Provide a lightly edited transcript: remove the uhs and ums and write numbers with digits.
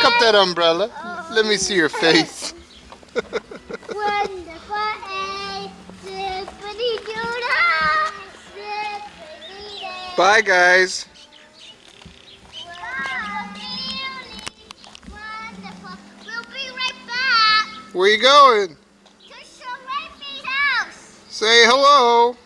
up that umbrella. Let me see your face. Wonderful A, Zip-A-Dee-Doo-Dah, Zip-A-Dee-Dah. Bye, guys. Wonderful. We'll be right back Where you going? to Sharifi's house. Say hello.